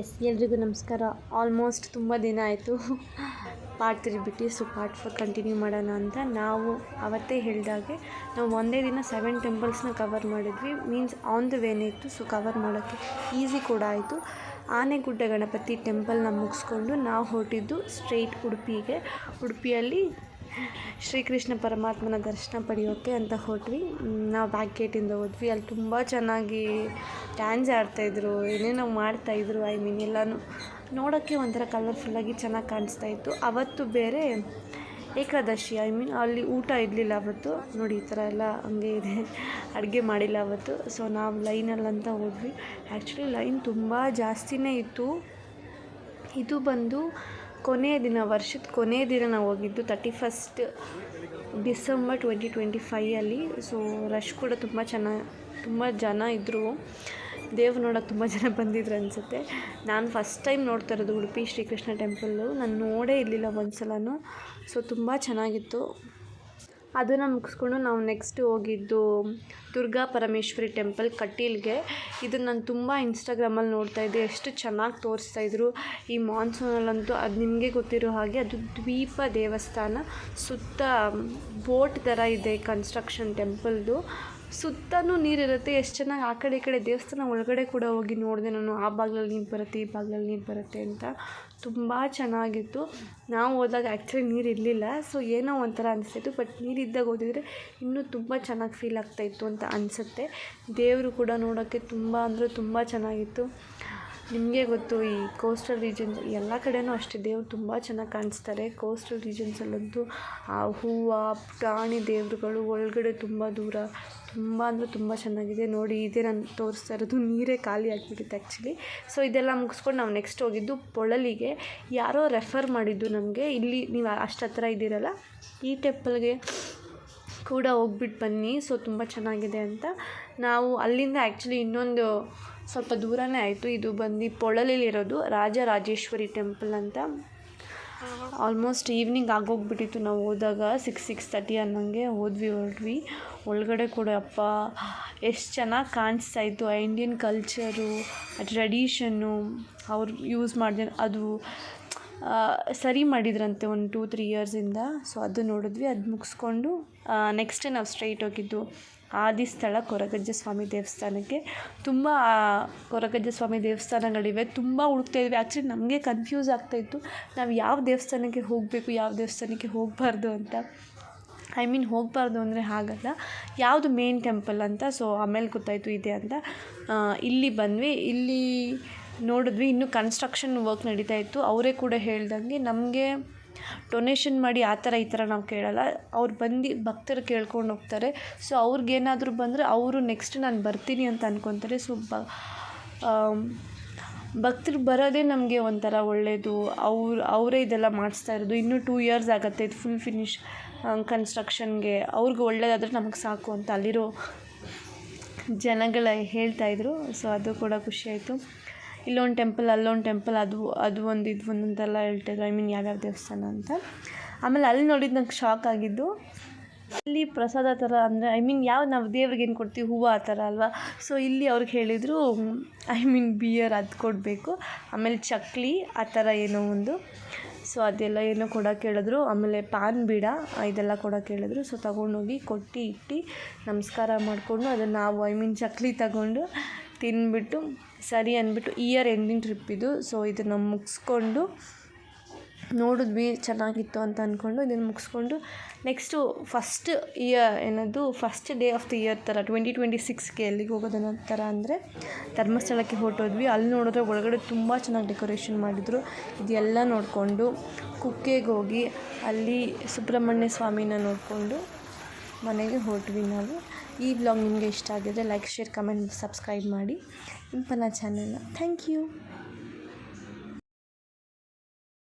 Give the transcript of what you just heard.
S, ಎಲ್ರಿಗೂ ನಮಸ್ಕಾರ. Almost ತುಂಬ ದಿನ ಆಯಿತು ಪಾರ್ಟ್ 3 ಬಿಟ್ಟು, ಸೊ ಪಾರ್ಟ್ 4 ಕಂಟಿನ್ಯೂ ಮಾಡೋಣ ಅಂತ. ನಾವು ಅವತ್ತೇ ಹೇಳಿದಾಗೆ ನಾವು ಒಂದೇ ದಿನ 7 ಟೆಂಪಲ್ಸ್ನ ಕವರ್ ಮಾಡಿದ್ವಿ. ಮೀನ್ಸ್ ಆನ್ ದ ವೇನೇ ಇತ್ತು, ಸೊ ಕವರ್ ಮಾಡೋಕ್ಕೆ ಈಸಿ ಕೂಡ ಆಯಿತು. ಆನೆಗುಡ್ಡ ಗಣಪತಿ ಟೆಂಪಲ್ನ ಮುಗಿಸ್ಕೊಂಡು ನಾವು ಹೊರಟಿದ್ದು ಸ್ಟ್ರೈಟ್ ಉಡುಪಿಯಲ್ಲಿ ಶ್ರೀಕೃಷ್ಣ ಪರಮಾತ್ಮನ ದರ್ಶನ ಪಡೆಯೋಕ್ಕೆ ಅಂತ ಹೊರಟ್ವಿ. ನಾವು ಬ್ಯಾಕ್ ಗೇಟಿಂದ ಹೋದ್ವಿ. ಅಲ್ಲಿ ತುಂಬ ಚೆನ್ನಾಗಿ ಡ್ಯಾನ್ಸ್ ಆಡ್ತಾಯಿದ್ರು, ಏನೇನೋ ಮಾಡ್ತಾಯಿದ್ರು. ಎಲ್ಲನೂ ನೋಡೋಕ್ಕೆ ಒಂಥರ ಕಲರ್ಫುಲ್ಲಾಗಿ ಚೆನ್ನಾಗಿ ಕಾಣಿಸ್ತಾಯಿತ್ತು. ಅವತ್ತು ಬೇರೆ ಏಕಾದಶಿ, ಅಲ್ಲಿ ಊಟ ಇರಲಿಲ್ಲ ಅವತ್ತು. ನೋಡಿ ಈ ಥರ ಎಲ್ಲ ಹಂಗೆ ಇದೆ, ಅಡುಗೆ ಮಾಡಿಲ್ಲ ಅವತ್ತು. ಸೊ ನಾವು ಲೈನಲ್ಲಂತ ಹೋದ್ವಿ. ಆ್ಯಕ್ಚುಲಿ ಲೈನ್ ತುಂಬ ಜಾಸ್ತಿನೇ ಇತ್ತು. ಇದು ಬಂದು ಕೊನೆಯ ದಿನ, ವರ್ಷದ ಕೊನೆಯ ದಿನ ನಾವು ಹೋಗಿದ್ದು 31 ಡಿಸೆಂಬರ್ 2025 ಸೊ ರಶ್ ಕೂಡ ತುಂಬ ಜನ ಇದ್ದರು. ದೇವ್ರು ನೋಡೋಕೆ ತುಂಬ ಜನ ಬಂದಿದ್ರು ಅನಿಸುತ್ತೆ. ನಾನು ಫಸ್ಟ್ ಟೈಮ್ ನೋಡ್ತಾ ಇರೋದು ಉಡುಪಿ ಶ್ರೀಕೃಷ್ಣ ಟೆಂಪಲ್ಲು. ನಾನು ನೋಡೇ ಇರಲಿಲ್ಲ ಒಂದು ಸಲನೂ. ಸೊ ತುಂಬ ಚೆನ್ನಾಗಿತ್ತು. ಅದನ್ನು ಮುಗಿಸ್ಕೊಂಡು ನಾವು ನೆಕ್ಸ್ಟ್ ಹೋಗಿದ್ದು ದುರ್ಗಾ ಪರಮೇಶ್ವರಿ ಟೆಂಪಲ್ ಕಟೀಲ್ಗೆ. ಇದನ್ನು ನಾನು ತುಂಬ ಇನ್ಸ್ಟಾಗ್ರಾಮಲ್ಲಿ ನೋಡ್ತಾಯಿದ್ದೆ, ಎಷ್ಟು ಚೆನ್ನಾಗಿ ತೋರಿಸ್ತಾಯಿದ್ರು. ಈ ಮಾನ್ಸೂನಲ್ಲಂತೂ ಅದು ನಿಮಗೆ ಗೊತ್ತಿರೋ ಹಾಗೆ ಅದು ದ್ವೀಪ ದೇವಸ್ಥಾನ. ಸುತ್ತ ಬೋಟ್ ಥರ ಇದೆ ಕನ್ಸ್ಟ್ರಕ್ಷನ್ ಟೆಂಪಲ್ದು. ಸುತ್ತಲೂ ನೀರಿರುತ್ತೆ. ಎಷ್ಟು ಚೆನ್ನಾಗಿ ಆ ಕಡೆ ಈ ಕಡೆ ದೇವಸ್ಥಾನ ಒಳಗಡೆ ಕೂಡ ಹೋಗಿ ನೋಡಿದೆ ನಾನು. ಆ ಬಾಗಿಲಲ್ಲಿ ನೀರು ಬರುತ್ತೆ, ಈ ಬಾಗಿಲಲ್ಲಿ ನೀರು ಬರುತ್ತೆ ಅಂತ. ತುಂಬ ಚೆನ್ನಾಗಿತ್ತು. ನಾವು ಹೋದಾಗ ಆ್ಯಕ್ಚುಲಿ ನೀರು ಇರಲಿಲ್ಲ, ಸೊ ಏನೋ ಒಂಥರ ಅನಿಸ್ತಾಯಿತ್ತು. ಬಟ್ ನೀರಿದ್ದಾಗ ಹೋದಿದ್ರೆ ಇನ್ನೂ ತುಂಬ ಚೆನ್ನಾಗಿ ಫೀಲ್ ಆಗ್ತಾಯಿತ್ತು ಅಂತ ಅನಿಸುತ್ತೆ. ದೇವರು ಕೂಡ ನೋಡೋಕ್ಕೆ ತುಂಬ ಅಂದರೆ ತುಂಬ ಚೆನ್ನಾಗಿತ್ತು. ನಿಮಗೆ ಗೊತ್ತು, ಈ ಕೋಸ್ಟಲ್ ರೀಜನ್ಸ್ ಎಲ್ಲ ಕಡೆಯೂ ಅಷ್ಟೇ ದೇವ್ರು ತುಂಬ ಚೆನ್ನಾಗಿ ಕಾಣಿಸ್ತಾರೆ. ಕೋಸ್ಟಲ್ ರೀಜನ್ಸಲ್ಲಂತೂ ಆ ಹೂವು, ಪ್ರಾಣಿ ದೇವರುಗಳು ಒಳಗಡೆ ತುಂಬ ದೂರ, ತುಂಬ ಅಂದರೆ ತುಂಬ ಚೆನ್ನಾಗಿದೆ. ನೋಡಿ, ಇದೇ ನಾನು ತೋರಿಸ್ತಾ ಇರೋದು. ನೀರೇ ಖಾಲಿ ಆಗಿಬಿಟ್ಟಿತ್ತು ಆ್ಯಕ್ಚುಲಿ. ಸೊ ಇದೆಲ್ಲ ಮುಗಿಸ್ಕೊಂಡು ನಾವು ನೆಕ್ಸ್ಟ್ ಹೋಗಿದ್ದು ಪೊಳಲಿಗೆ. ಯಾರೋ ರೆಫರ್ ಮಾಡಿದ್ದು ನಮಗೆ, ಇಲ್ಲಿ ನೀವು ಅಷ್ಟು ಹತ್ರ ಇದ್ದೀರಲ್ಲ, ಈ ಟೆಂಪಲ್ಗೆ ಕೂಡ ಹೋಗ್ಬಿಟ್ಟು ಬನ್ನಿ, ಸೊ ತುಂಬ ಚೆನ್ನಾಗಿದೆ ಅಂತ. ನಾವು ಅಲ್ಲಿಂದ ಆ್ಯಕ್ಚುಲಿ ಇನ್ನೊಂದು ಸ್ವಲ್ಪ ದೂರನೇ ಆಯಿತು. ಇದು ಬಂದು ಪೊಳಲಿಲಿರೋದು ರಾಜರಾಜೇಶ್ವರಿ ಟೆಂಪಲ್ ಅಂತ. ಆಲ್ಮೋಸ್ಟ್ ಈವ್ನಿಂಗ್ ಆಗೋಗ್ಬಿಟ್ಟಿತ್ತು ನಾವು ಹೋದಾಗ. 6:30 ಅನ್ನೋಂಗೆ ಹೊರಟ್ವಿ. ಒಳಗಡೆ ಕೂಡ ಅಪ್ಪ ಎಷ್ಟು ಚೆನ್ನಾಗಿ ಕಾಣಿಸ್ತಾಯಿತ್ತು. ಆ ಇಂಡಿಯನ್ ಕಲ್ಚರು, ಟ್ರೆಡಿಷನ್ನು ಅವ್ರು ಯೂಸ್ ಮಾಡಿದೆ ಅದು ಸರಿ ಮಾಡಿದ್ರಂತೆ ಒಂದು 2-3 ಇಯರ್ಸಿಂದ. ಸೊ ಅದು ನೋಡಿದ್ವಿ. ಅದು ಮುಗಿಸ್ಕೊಂಡು ನೆಕ್ಸ್ಟ್ ನಾವು ಸ್ಟ್ರೈಟ್ ಹೋಗಿದ್ದು ಆದಿಸ್ಥಳ ಕೊರಗಜ್ಜ ಸ್ವಾಮಿ ದೇವಸ್ಥಾನಕ್ಕೆ. ತುಂಬ ಕೊರಗಜ್ಜ ಸ್ವಾಮಿ ದೇವಸ್ಥಾನಗಳಿವೆ, ತುಂಬ ಹುಡುಕ್ತಾಯಿದ್ವಿ. ಆ್ಯಕ್ಚುಲಿ ನಮಗೆ ಕನ್ಫ್ಯೂಸ್ ಆಗ್ತಾಯಿತ್ತು, ನಾವು ಯಾವ ದೇವಸ್ಥಾನಕ್ಕೆ ಹೋಗಬೇಕು, ಯಾವ ದೇವಸ್ಥಾನಕ್ಕೆ ಹೋಗಬಾರ್ದು ಅಂತ. ಹೋಗಬಾರ್ದು ಅಂದರೆ ಹಾಗಲ್ಲ, ಯಾವುದು ಮೇನ್ ಟೆಂಪಲ್ ಅಂತ. ಸೊ ಆಮೇಲೆ ಗೊತ್ತಾಯಿತು ಇದೆ ಅಂತ. ಇಲ್ಲಿ ಬಂದ್ವಿ. ಇಲ್ಲಿ ನೋಡಿದ್ವಿ, ಇನ್ನೂ ಕನ್ಸ್ಟ್ರಕ್ಷನ್ ವರ್ಕ್ ನಡೀತಾ ಇತ್ತು. ಅವರೇ ಕೂಡ ಹೇಳ್ದಂಗೆ ನಮಗೆ ಡೊನೇಷನ್ ಮಾಡಿ ಆ ಥರ ಈ ಥರ ನಾವು ಕೇಳಲ್ಲ. ಅವ್ರು ಬಂದು ಭಕ್ತರು ಕೇಳ್ಕೊಂಡು ಹೋಗ್ತಾರೆ. ಸೊ ಅವ್ರಿಗೇನಾದರೂ ಬಂದರೆ ಅವರು ನೆಕ್ಸ್ಟ್ ನಾನು ಬರ್ತೀನಿ ಅಂತ ಅಂದ್ಕೊತಾರೆ. ಸೊ ಭಕ್ತರು ಬರೋದೇ ನಮಗೆ ಒಂಥರ ಒಳ್ಳೆಯದು. ಅವರೇ ಇದೆಲ್ಲ ಮಾಡಿಸ್ತಾ ಇರೋದು. ಇನ್ನೂ 2 ಇಯರ್ಸ್ ಆಗುತ್ತೆ ಇದು ಫುಲ್ ಫಿನಿಶ್ ಕನ್ಸ್ಟ್ರಕ್ಷನ್ಗೆ. ಅವ್ರಿಗೆ ಒಳ್ಳೇದಾದರೆ ನಮಗೆ ಸಾಕು ಅಂತ ಅಲ್ಲಿರೋ ಜನಗಳ ಹೇಳ್ತಾಯಿದ್ರು. ಸೊ ಅದು ಕೂಡ ಖುಷಿಯಾಯಿತು. ಇಲ್ಲೊಂದು ಟೆಂಪಲ್, ಅಲ್ಲೊಂದು ಟೆಂಪಲ್, ಅದು ಒಂದು ಇದು ಒಂದು ಅಂತೆಲ್ಲ ಹೇಳ್ತಾಯಿದ್ರು. ಯಾವ್ಯಾವ ದೇವಸ್ಥಾನ ಅಂತ. ಆಮೇಲೆ ಅಲ್ಲಿ ನೋಡಿದ್ದು ನಂಗೆ ಶಾಕ್ ಆಗಿದ್ದು, ಇಲ್ಲಿ ಪ್ರಸಾದ ಥರ ಅಂದರೆ ಯಾವ ನಾವು ದೇವ್ರಿಗೆ ಏನು ಕೊಡ್ತೀವಿ, ಹೂವು ಆ ಥರ ಅಲ್ವಾ. ಸೊ ಇಲ್ಲಿ ಅವ್ರಿಗೆ ಹೇಳಿದರು ಬಿಯರ್ ಅದು ಕೊಡಬೇಕು, ಆಮೇಲೆ ಚಕ್ಲಿ ಆ ಥರ ಏನೋ ಒಂದು. ಸೊ ಅದೆಲ್ಲ ಏನೋ ಕೊಡೋಕೆ ಹೇಳಿದ್ರು. ಆಮೇಲೆ ಪಾನ್ ಬೀಡ ಇದೆಲ್ಲ ಕೊಡೋಕೆ ಹೇಳಿದ್ರು. ಸೊ ತೊಗೊಂಡೋಗಿ ಇಟ್ಟು ನಮಸ್ಕಾರ ಮಾಡಿಕೊಂಡು ಅದನ್ನು ನಾವು ಚಕ್ಲಿ ತಗೊಂಡು ತಿಂದ್ಬಿಟ್ಟು ಸರಿ ಅಂದ್ಬಿಟ್ಟು ಇಯರ್ ಎಂಡಿಂಗ್ ಟ್ರಿಪ್ ಇದು. ಸೊ ಇದನ್ನು ಮುಗಿಸ್ಕೊಂಡು ನೋಡಿದ್ವಿ, ಚೆನ್ನಾಗಿತ್ತು ಅಂತ ಅಂದ್ಕೊಂಡು ಇದನ್ನು ಮುಗಿಸ್ಕೊಂಡು next first day of the year ಥರ 2026ಗೆ ಎಲ್ಲಿಗೆ ಹೋಗೋದನ್ನ ಥರ ಅಂದರೆ ಧರ್ಮಸ್ಥಳಕ್ಕೆ ಹೊರಟೋದ್ವಿ. ಅಲ್ಲಿ ನೋಡಿದ್ರೆ ಒಳಗಡೆ ತುಂಬ ಚೆನ್ನಾಗಿ ಡೆಕೋರೇಷನ್ ಮಾಡಿದರು. ಇದೆಲ್ಲ ನೋಡಿಕೊಂಡು ಕುಕ್ಕೆಗೆ ಹೋಗಿ ಅಲ್ಲಿ ಸುಬ್ರಹ್ಮಣ್ಯ ಸ್ವಾಮಿನ ನೋಡಿಕೊಂಡು ಮನೆಗೆ ಹೊರಟ್ವಿ ನಾವು. ಈ ವ್ಲಾಗ್ ನಿಮಗೆ ಇಷ್ಟ ಆಗಿದ್ರೆ ಲೈಕ್, ಶೇರ್, ಕಮೆಂಟ್, ಸಬ್ಸ್ಕ್ರೈಬ್ ಮಾಡಿ ಇಂಪನ ಚಾನಲ್ನ. Thank you.